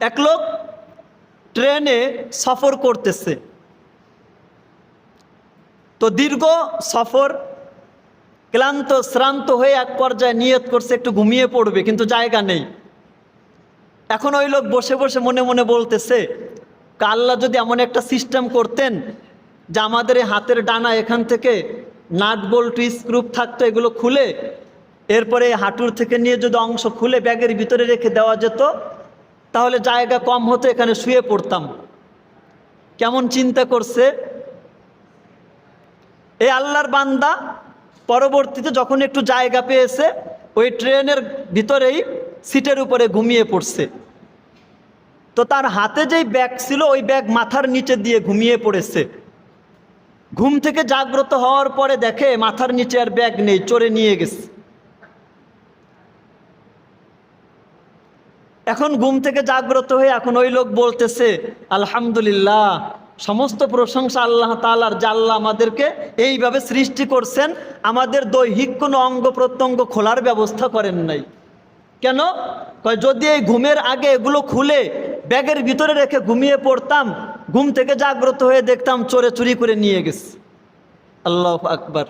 এক লোক ট্রেনে সফর করতেছে, তো দীর্ঘ সফর, ক্লান্ত শ্রান্ত হয়ে এক পর্যায়ে নিয়ত করছে একটু ঘুমিয়ে পড়বে, কিন্তু জায়গা নেই। এখন ওই লোক বসে বসে মনে মনে বলতেছে, আল্লাহ যদি এমন একটা সিস্টেম করতেন যে আমাদের এই হাতের ডানা এখান থেকে নাট বল্টু স্ক্রু থাকতো, এগুলো খুলে এরপরে হাঁটুর থেকে নিয়ে যদি অংশ খুলে ব্যাগের ভিতরে রেখে দেওয়া যেত, তাহলে জায়গা কম হতো, এখানে শুয়ে পড়তাম। কেমন চিন্তা করছে এই আল্লাহর বান্দা। পরবর্তীতে যখন একটু জায়গা পেয়েছে, ওই ট্রেনের ভিতরেই সিটের উপরে ঘুমিয়ে পড়ছে। তো তার হাতে যেই ব্যাগ ছিল, ওই ব্যাগ মাথার নিচে দিয়ে ঘুমিয়ে পড়েছে। ঘুম থেকে জাগ্রত হওয়ার পরে দেখে মাথার নিচে আর ব্যাগ নেই, চোরে নিয়ে গেছে। এখন ঘুম থেকে জাগ্রত হয়ে এখন ওই লোক বলতেছে, আলহামদুলিল্লাহ, সমস্ত প্রশংসা আল্লাহ তাআলার, যে আল্লাহ আমাদেরকে এইভাবে সৃষ্টি করছেন, আমাদের দৈহিক কোনো অঙ্গ প্রত্যঙ্গ খোলার ব্যবস্থা করেন নাই। কেন? কয় যদি এই ঘুমের আগে এগুলো খুলে ব্যাগের ভিতরে রেখে ঘুমিয়ে পড়তাম, ঘুম থেকে জাগ্রত হয়ে দেখতাম চোরে চুরি করে নিয়ে গেছে। আল্লাহু আকবার।